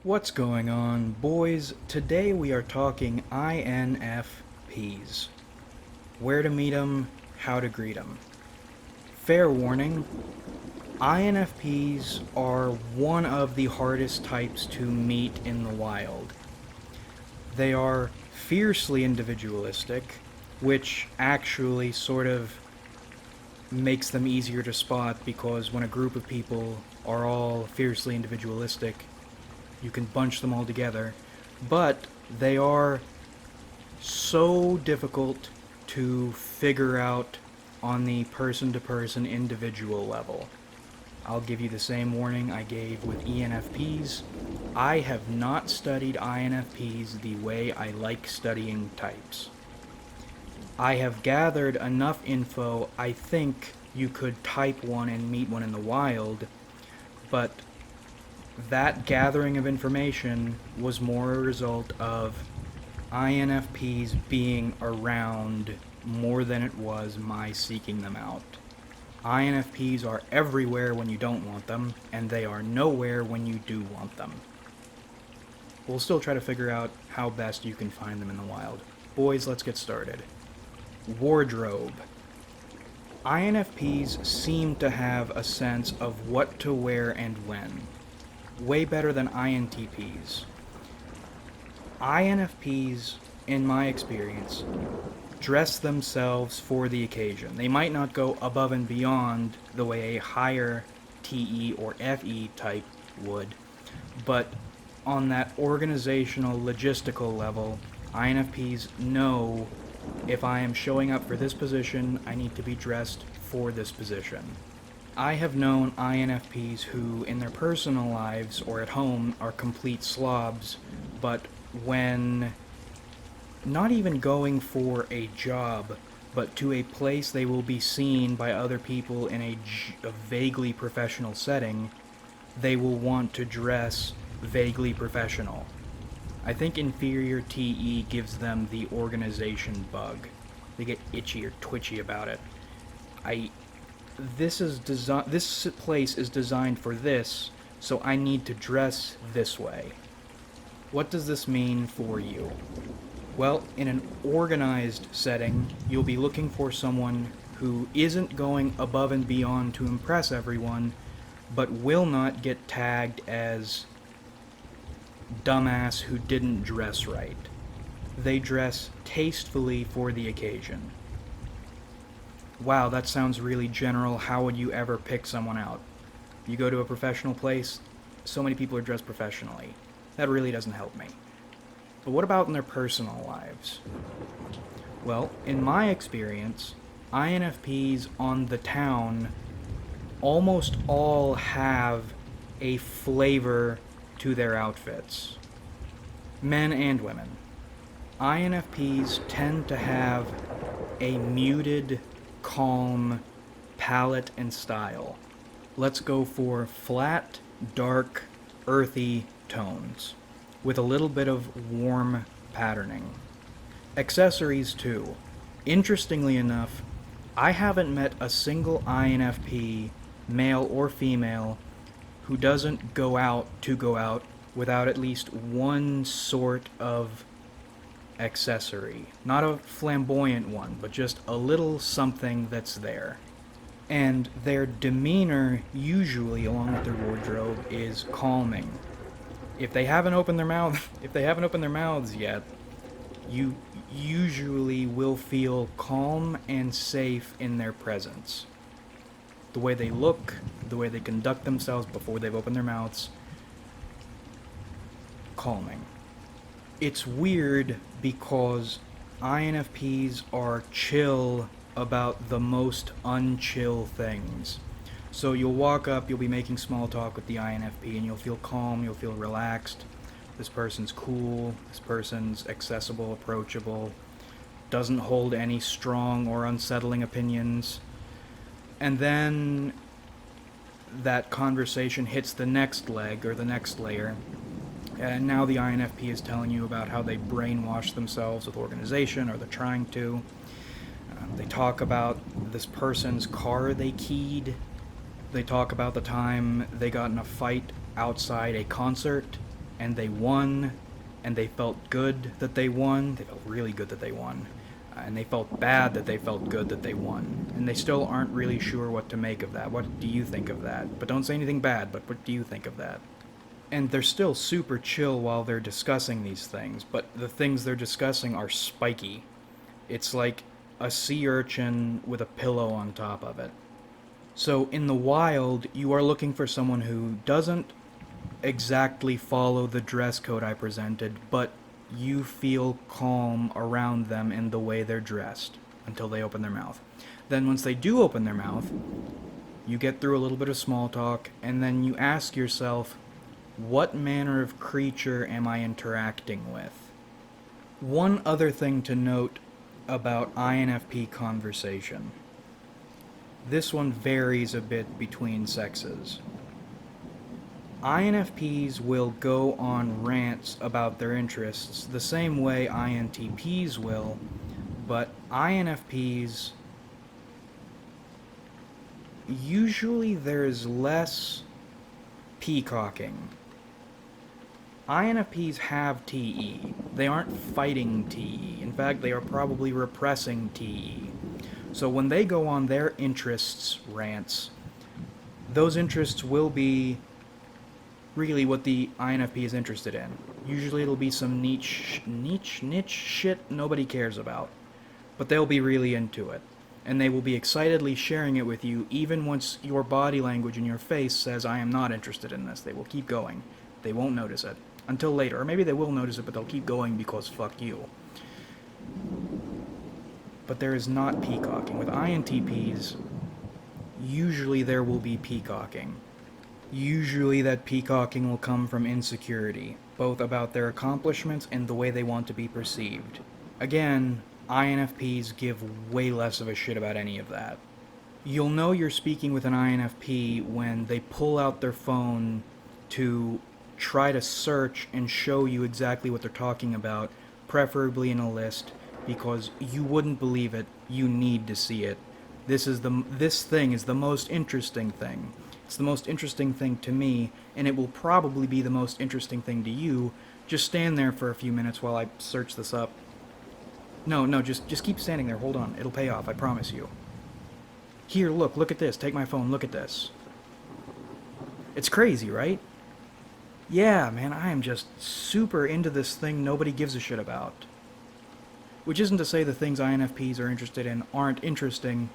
What's going on, boys? Today we are talking INFPs. Where to meet 'em, how to greet 'em. Fair warning, INFPs are one of the hardest types to meet in the wild. They are fiercely individualistic, which actually sort of makes them easier to spot because when a group of people are all fiercely individualistic, you can bunch them all together, but they are so difficult to figure out on the person-to-person individual level. I'll give you the same warning I gave with ENFPs. I have not studied INFPs the way I like studying types. I have gathered enough info, I think you could type one and meet one in the wild, but that gathering of information was more a result of INFPs being around more than it was my seeking them out. INFPs are everywhere when you don't want them, and they are nowhere when you do want them. We'll still try to figure out how best you can find them in the wild. Boys, let's get started. Wardrobe. INFPs seem to have a sense of what to wear and when. Way better than INTPs. INFPs, in my experience, dress themselves for the occasion. They might not go above and beyond the way a higher TE or FE type would, but on that organizational, logistical level, INFPs know if I am showing up for this position, I need to be dressed for this position. I have known INFPs who, in their personal lives or at home, are complete slobs, but when not even going for a job, but to a place they will be seen by other people in a vaguely professional setting, they will want to dress vaguely professional. I think inferior TE gives them the organization bug. They get itchy or twitchy about it. This place is designed for this, so I need to dress this way. What does this mean for you? Well, in an organized setting, you'll be looking for someone who isn't going above and beyond to impress everyone, but will not get tagged as dumbass who didn't dress right. They dress tastefully for the occasion. Wow, that sounds really general. How would you ever pick someone out? You go to a professional place, so many people are dressed professionally. That really doesn't help me. But what about in their personal lives? Well, in my experience, INFPs on the town almost all have a flavor to their outfits. Men and women. INFPs tend to have a muted, calm palette and style. Let's go for flat, dark, earthy tones with a little bit of warm patterning. Accessories too. Interestingly enough, I haven't met a single INFP, male or female, who doesn't go out without at least one sort of accessory. Not a flamboyant one, but just a little something that's there. And their demeanor, usually along with their wardrobe, is calming. If they haven't opened their mouths yet, you usually will feel calm and safe in their presence. The way they look, the way they conduct themselves before they've opened their mouths, calming. It's weird because INFPs are chill about the most unchill things. So you'll walk up, you'll be making small talk with the INFP, and you'll feel calm, you'll feel relaxed. This person's cool, this person's accessible, approachable, doesn't hold any strong or unsettling opinions. And then that conversation hits the next leg or the next layer, and now the INFP is telling you about how they brainwash themselves with organization, or they're trying to. They talk about this person's car they keyed. They talk about the time they got in a fight outside a concert. and they won, and they felt good that they won. They felt really good that they won. And they felt bad that they felt good that they won. And they still aren't really sure what to make of that. What do you think of that? But don't say anything bad, but what do you think of that? And they're still super chill while they're discussing these things, but the things they're discussing are spiky. It's like a sea urchin with a pillow on top of it. So in the wild, you are looking for someone who doesn't exactly follow the dress code I presented, but you feel calm around them in the way they're dressed until they open their mouth. Then once they do open their mouth, you get through a little bit of small talk, and then you ask yourself, what manner of creature am I interacting with? One other thing to note about INFP conversation. This one varies a bit between sexes. INFPs will go on rants about their interests the same way INTPs will, but INFPs, usually there's less peacocking. INFPs have TE. They aren't fighting TE. In fact, they are probably repressing TE. So when they go on their interests rants, those interests will be really what the INFP is interested in. Usually it'll be some niche shit nobody cares about. But they'll be really into it. And they will be excitedly sharing it with you even once your body language in your face says, I am not interested in this. They will keep going. They won't notice it. Until later. Or maybe they will notice it, but they'll keep going because fuck you. But there is not peacocking. With INTPs, usually there will be peacocking. Usually that peacocking will come from insecurity, both about their accomplishments and the way they want to be perceived. Again, INFPs give way less of a shit about any of that. You'll know you're speaking with an INFP when they pull out their phone to try to search and show you exactly what they're talking about, preferably in a list, because you wouldn't believe it. You need to see it. This thing is the most interesting thing. It's the most interesting thing to me, and it will probably be the most interesting thing to you. Just stand there for a few minutes while I search this up. No, just keep standing there. Hold on. It'll pay off, I promise you. Here, look at this. Take my phone, look at this. It's crazy, right? Yeah, man, I am just super into this thing nobody gives a shit about. Which isn't to say the things INFPs are interested in aren't interesting.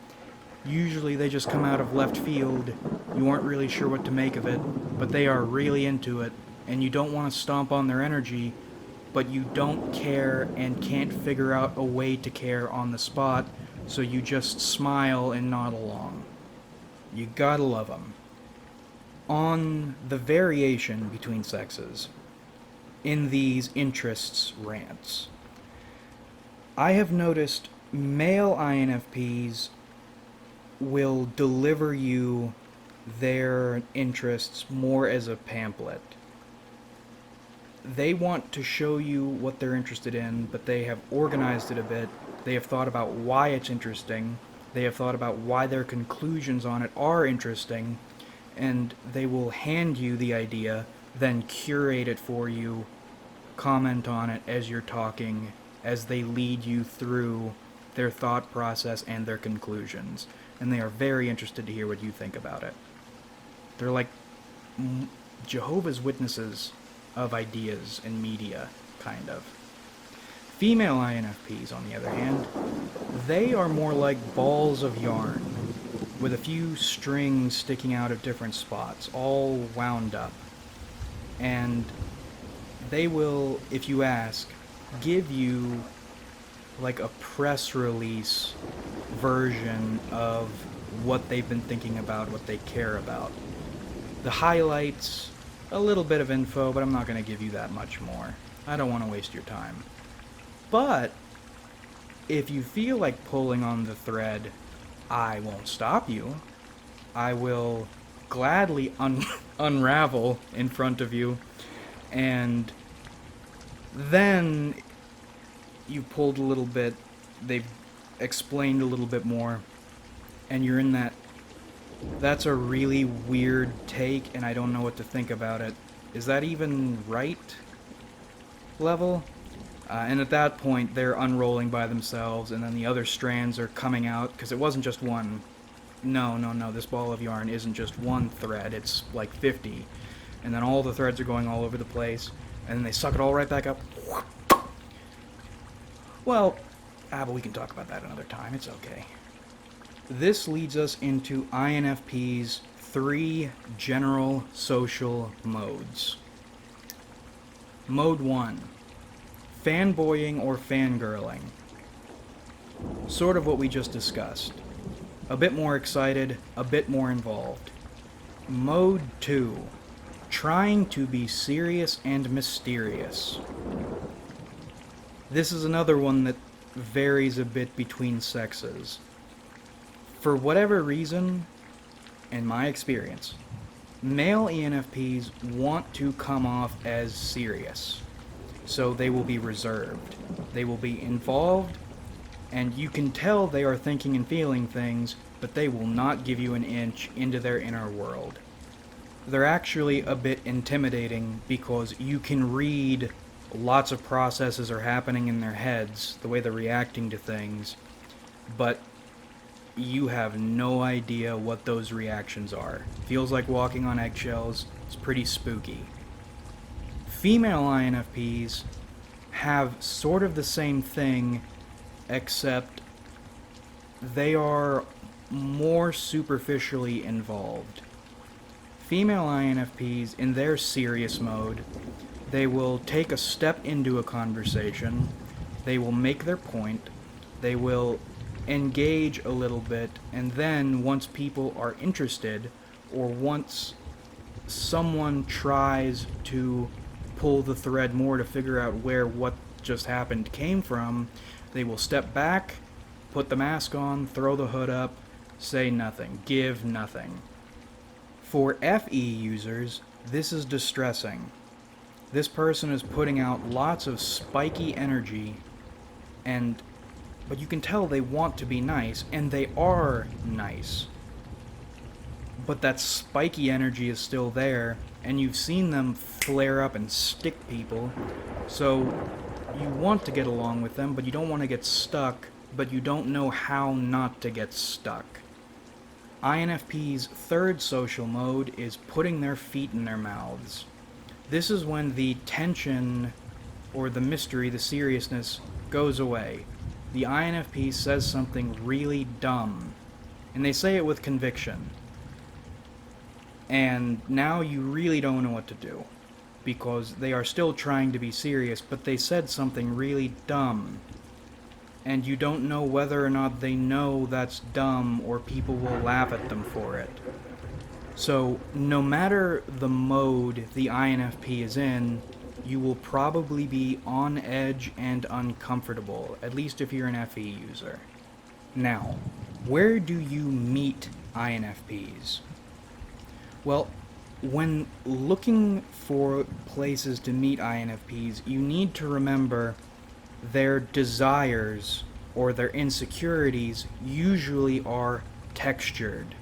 Usually they just come out of left field, you aren't really sure what to make of it, but they are really into it, and you don't want to stomp on their energy, but you don't care and can't figure out a way to care on the spot, so you just smile and nod along. You gotta love them. On the variation between sexes, in these interests rants, I have noticed male INFPs will deliver you their interests more as a pamphlet. They want to show you what they're interested in, but they have organized it a bit. They have thought about why it's interesting. They have thought about why their conclusions on it are interesting, and they will hand you the idea, then curate it for you, comment on it as you're talking, as they lead you through their thought process and their conclusions. And they are very interested to hear what you think about it. They're like Jehovah's Witnesses of ideas in media, kind of. Female INFPs, on the other hand, they are more like balls of yarn, with a few strings sticking out of different spots, all wound up. And they will, if you ask, give you like a press release version of what they've been thinking about, what they care about. The highlights, a little bit of info, but I'm not going to give you that much more. I don't want to waste your time. But if you feel like pulling on the thread, I won't stop you. I will gladly unravel in front of you, and then you pulled a little bit, they've explained a little bit more, and you're in that, that's a really weird take, and I don't know what to think about it. is that even right level? And at that point, they're unrolling by themselves, and then the other strands are coming out, because it wasn't just one. No, this ball of yarn isn't just one thread, it's like 50. And then all the threads are going all over the place, and then they suck it all right back up. Well, but we can talk about that another time, it's okay. This leads us into INFP's 3 general social modes. Mode 1. Fanboying or fangirling. Sort of what we just discussed. A bit more excited, a bit more involved. Mode 2. Trying to be serious and mysterious. This is another one that varies a bit between sexes. For whatever reason, in my experience, male ENFPs want to come off as serious. So they will be reserved. They will be involved, and you can tell they are thinking and feeling things, but they will not give you an inch into their inner world. They're actually a bit intimidating because you can read lots of processes are happening in their heads, the way they're reacting to things, but you have no idea what those reactions are. Feels like walking on eggshells. It's pretty spooky. Female INFPs have sort of the same thing, except they are more superficially involved. Female INFPs, in their serious mode, they will take a step into a conversation, they will make their point, they will engage a little bit, and then once people are interested, or once someone tries to pull the thread more to figure out where what just happened came from, they will step back, put the mask on, throw the hood up, say nothing, give nothing. For FE users, this is distressing. This person is putting out lots of spiky energy, but you can tell they want to be nice, and they are nice. But that spiky energy is still there, and you've seen them flare up and stick people, so you want to get along with them, but you don't want to get stuck, but you don't know how not to get stuck. INFP's 3rd social mode is putting their feet in their mouths. This is when the tension, or the mystery, the seriousness, goes away. The INFP says something really dumb, and they say it with conviction. And now you really don't know what to do, because they are still trying to be serious, but they said something really dumb. And you don't know whether or not they know that's dumb, or people will laugh at them for it. So, no matter the mode the INFP is in, you will probably be on edge and uncomfortable, at least if you're an FE user. Now, where do you meet INFPs? Well, when looking for places to meet INFPs, you need to remember their desires or their insecurities usually are textured.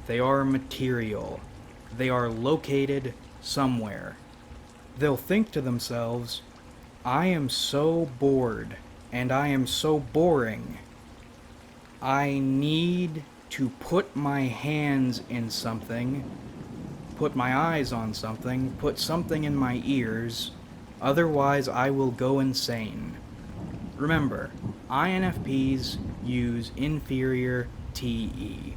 They are material. They are located somewhere. They'll think to themselves, I am so bored, and I am so boring. I need to put my hands in something, put my eyes on something, put something in my ears, otherwise I will go insane. Remember, INFPs use inferior TE.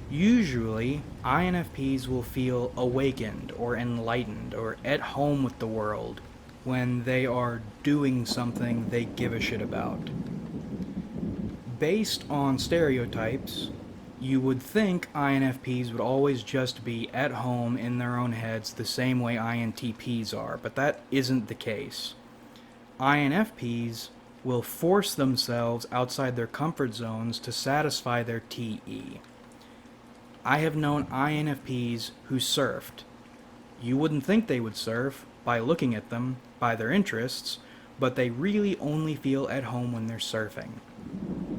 Usually, INFPs will feel awakened or enlightened or at home with the world when they are doing something they give a shit about. Based on stereotypes, you would think INFPs would always just be at home in their own heads the same way INTPs are, but that isn't the case. INFPs will force themselves outside their comfort zones to satisfy their TE. I have known INFPs who surfed. You wouldn't think they would surf by looking at them, by their interests, but they really only feel at home when they're surfing.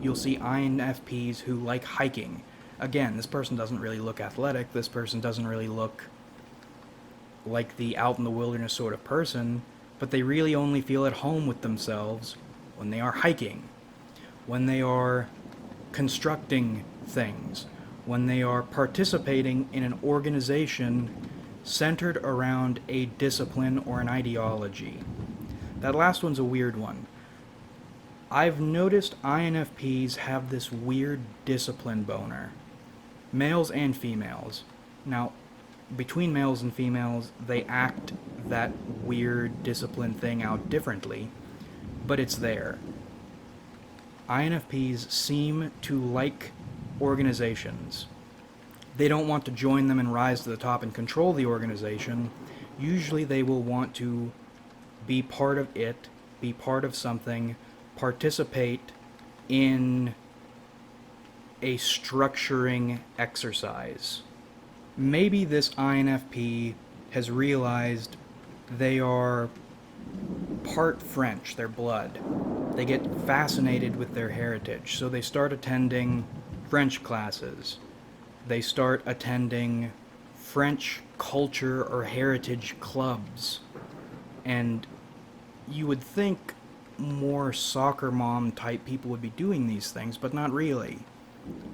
You'll see INFPs who like hiking. Again, this person doesn't really look athletic, this person doesn't really look like the out in the wilderness sort of person, but they really only feel at home with themselves when they are hiking, when they are constructing things, when they are participating in an organization centered around a discipline or an ideology. That last one's a weird one. I've noticed INFPs have this weird discipline boner. Males and females. Now, between males and females, they act that weird discipline thing out differently, but it's there. INFPs seem to like organizations. They don't want to join them and rise to the top and control the organization. Usually they will want to be part of it, be part of something, participate in a structuring exercise. Maybe this INFP has realized they are part French, their blood. They get fascinated with their heritage, so they start attending French classes. They start attending French culture or heritage clubs. And you would think more soccer mom type people would be doing these things, but not really.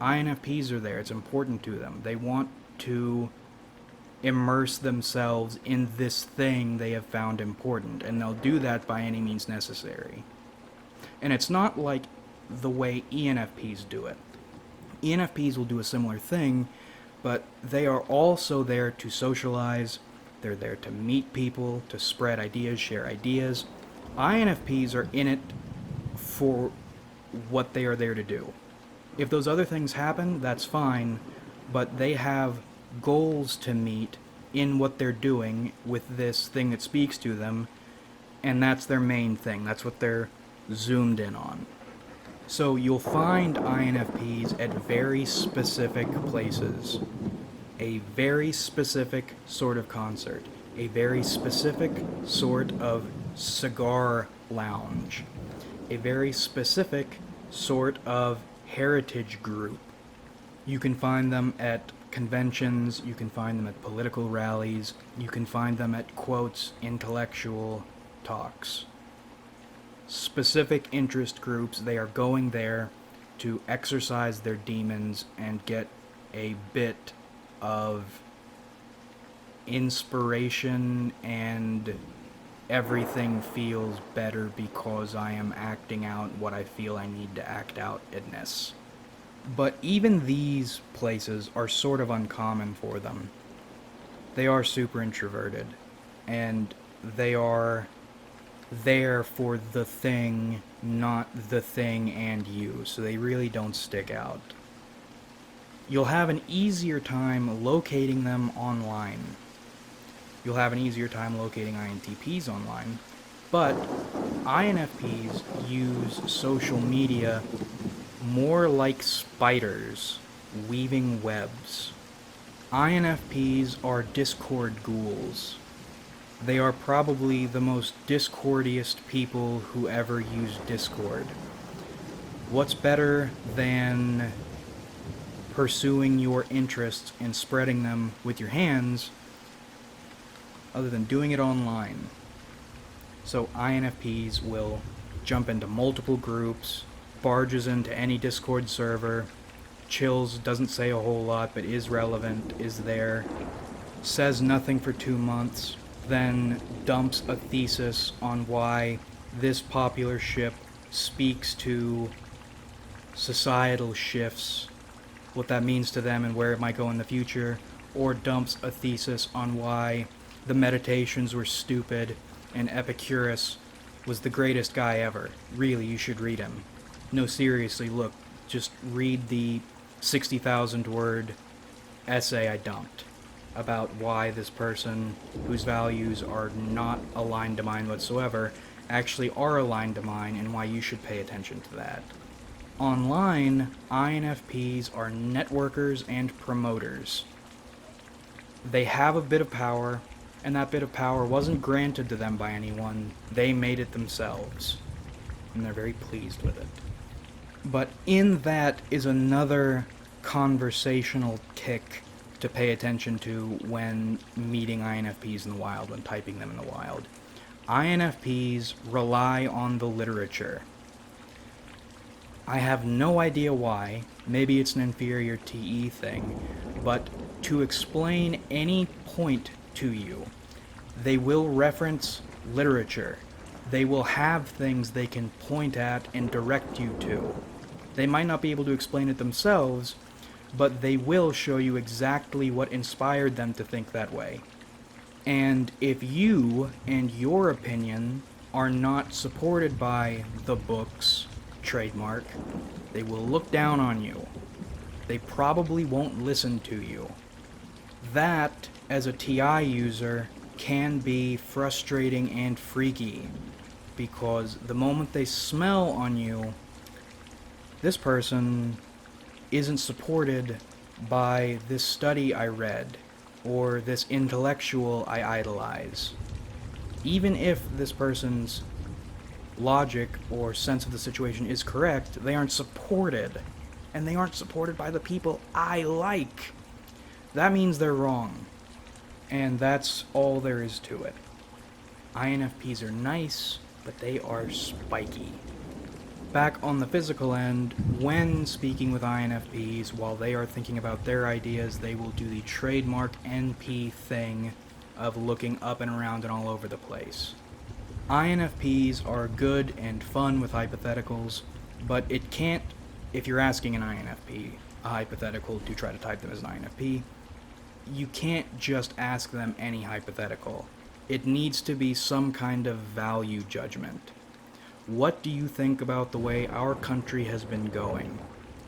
INFPs are there. It's important to them. They want to immerse themselves in this thing they have found important, and they'll do that by any means necessary. And it's not like the way ENFPs do it. ENFPs will do a similar thing, but they are also there to socialize. They're there to meet people, to spread ideas, share ideas. INFPs are in it for what they are there to do. If those other things happen, that's fine, but they have goals to meet in what they're doing with this thing that speaks to them, and that's their main thing. That's what they're zoomed in on. So you'll find INFPs at very specific places, a very specific sort of concert, a very specific sort of cigar lounge, a very specific sort of heritage group. You can find them at conventions, you can find them at political rallies, you can find them at quotes, intellectual talks. Specific interest groups, they are going there to exercise their demons and get a bit of inspiration, and everything feels better because I am acting out what I feel I need to act out -ness. But even these places are sort of uncommon for them. They are super introverted, and they are there for the thing, not the thing and you, so they really don't stick out. You'll have an easier time locating them online. You'll have an easier time locating INTPs online, but INFPs use social media more like spiders weaving webs. INFPs are Discord ghouls. They are probably the most discordiest people who ever used Discord. What's better than pursuing your interests and spreading them with your hands other than doing it online? So INFPs will jump into multiple groups, barges into any Discord server, chills, doesn't say a whole lot but is relevant, is there, says nothing for 2 months, then dumps a thesis on why this popular ship speaks to societal shifts, what that means to them and where it might go in the future, or dumps a thesis on why the meditations were stupid and Epicurus was the greatest guy ever. Really, you should read him. No, seriously, look, just read the 60,000 word essay I dumped about why this person, whose values are not aligned to mine whatsoever, actually are aligned to mine, and why you should pay attention to that. Online, INFPs are networkers and promoters. They have a bit of power, and that bit of power wasn't granted to them by anyone. They made it themselves, and they're very pleased with it. But in that is another conversational tick to pay attention to when meeting INFPs in the wild, when typing them in the wild. INFPs rely on the literature. I have no idea why. Maybe it's an inferior TE thing, but to explain any point to you, they will reference literature. They will have things they can point at and direct you to. They might not be able to explain it themselves, but they will show you exactly what inspired them to think that way. And if you and your opinion are not supported by the books, trademark, they will look down on you. They probably won't listen to you. That, as a TI user, can be frustrating and freaky, because the moment they smell on you, this person isn't supported by this study I read, or this intellectual I idolize. Even if this person's logic or sense of the situation is correct, they aren't supported. And they aren't supported by the people I like. That means they're wrong. And that's all there is to it. INFPs are nice, but they are spiky. Back on the physical end, when speaking with INFPs, while they are thinking about their ideas, they will do the trademark NP thing of looking up and around and all over the place. INFPs are good and fun with hypotheticals, but it can't, if you're asking an INFP a hypothetical to try to type them as an INFP, you can't just ask them any hypothetical. It needs to be some kind of value judgment. What do you think about the way our country has been going?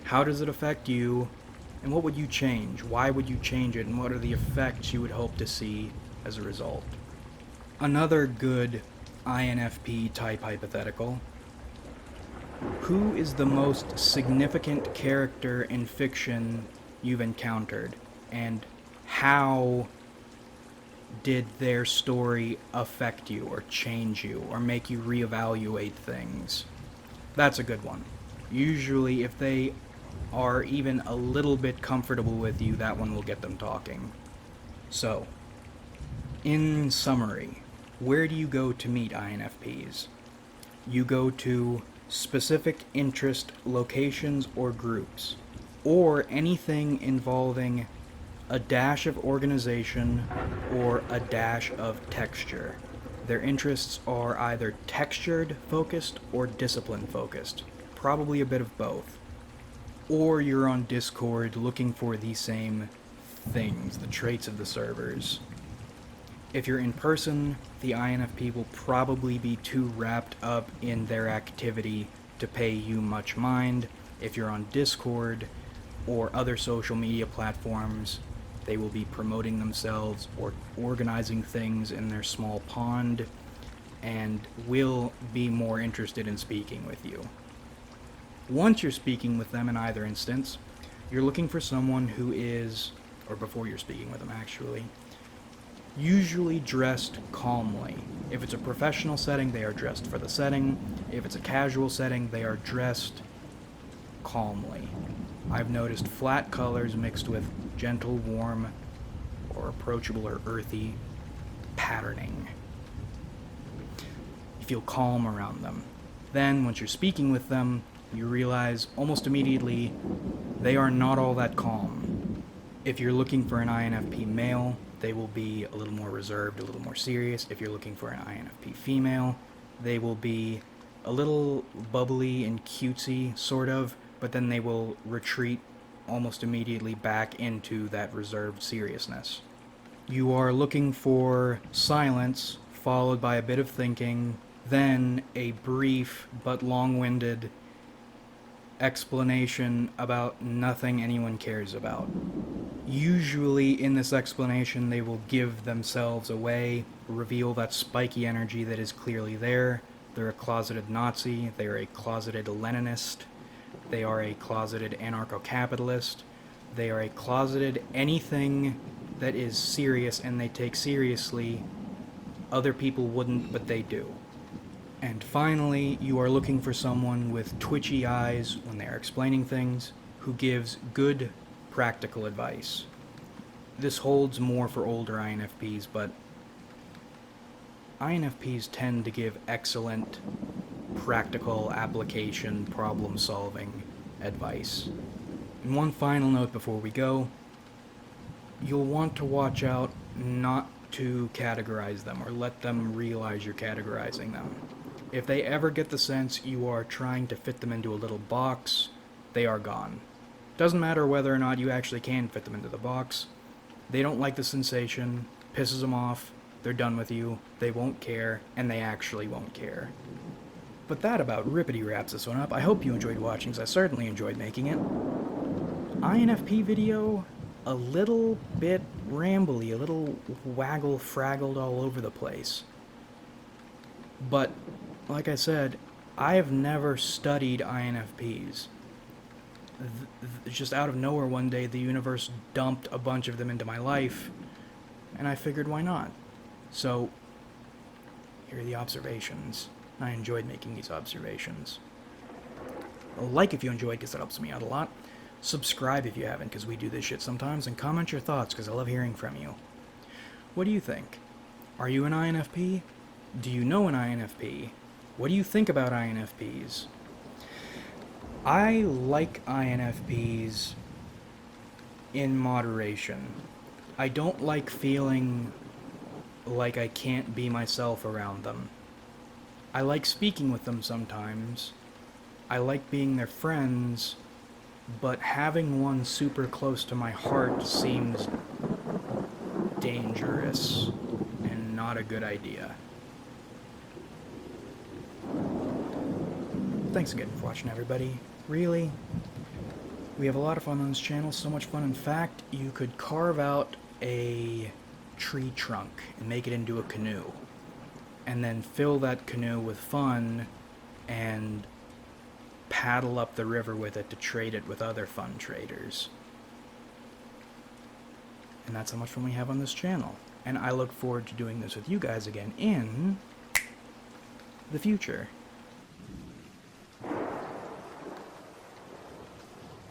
How does it affect you? And what would you change? Why would you change it? And what are the effects you would hope to see as a result? Another good INFP type hypothetical. Who is the most significant character in fiction you've encountered? And how did their story affect you or change you or make you reevaluate things? That's a good one. Usually, if they are even a little bit comfortable with you, that one will get them talking. So, in summary, where do you go to meet INFPs? You go to specific interest locations or groups, or anything involving a dash of organization or a dash of texture. Their interests are either textured focused or discipline focused, probably a bit of both. Or you're on Discord looking for the same things, the traits of the servers. If you're in person, the INFP will probably be too wrapped up in their activity to pay you much mind. If you're on Discord or other social media platforms, they will be promoting themselves or organizing things in their small pond and will be more interested in speaking with you. Once you're speaking with them in either instance, you're looking for someone who is, or before you're speaking with them actually, usually dressed calmly. If it's a professional setting, they are dressed for the setting. If it's a casual setting, they are dressed calmly. I've noticed flat colors mixed with gentle, warm, or approachable or earthy patterning. You feel calm around them. Then, once you're speaking with them, you realize almost immediately they are not all that calm. If you're looking for an INFP male, they will be a little more reserved, a little more serious. If you're looking for an INFP female, they will be a little bubbly and cutesy, sort of, but then they will retreat almost immediately back into that reserved seriousness. You are looking for silence, followed by a bit of thinking, then a brief but long-winded explanation about nothing anyone cares about. Usually in this explanation they will give themselves away, reveal that spiky energy that is clearly there. They're a closeted Nazi, they are a closeted Leninist, they are a closeted anarcho-capitalist, they are a closeted anything that is serious and they take seriously. Other people wouldn't, but they do. And finally, you are looking for someone with twitchy eyes when they are explaining things, who gives good practical advice. this holds more for older INFPs, but INFPs tend to give excellent practical application problem solving advice. And one final note before we go, you'll want to watch out not to categorize them or let them realize you're categorizing them. If they ever get the sense you are trying to fit them into a little box, they are gone. Doesn't matter whether or not you actually can fit them into the box. They don't like the sensation, pisses them off, they're done with you, they won't care, and they actually won't care. But that about rippity wraps this one up. I hope you enjoyed watching, because I certainly enjoyed making it. INFP video, a little bit rambly, a little waggle-fraggled all over the place. But, like I said, I have never studied INFPs. Just out of nowhere one day, the universe dumped a bunch of them into my life, and I figured why not? So, here are the observations. I enjoyed making these observations. Like if you enjoyed, because that helps me out a lot. Subscribe if you haven't, because we do this shit sometimes, and comment your thoughts, because I love hearing from you. What do you think? Are you an INFP? Do you know an INFP? What do you think about INFPs? I like INFPs in moderation. I don't like feeling like I can't be myself around them. I like speaking with them sometimes. I like being their friends, but having one super close to my heart seems dangerous and not a good idea. Thanks again for watching, everybody. Really, we have a lot of fun on this channel, so much fun. In fact, you could carve out a tree trunk and make it into a canoe, and then fill that canoe with fun and paddle up the river with it to trade it with other fun traders. And that's how much fun we have on this channel. And I look forward to doing this with you guys again in the future.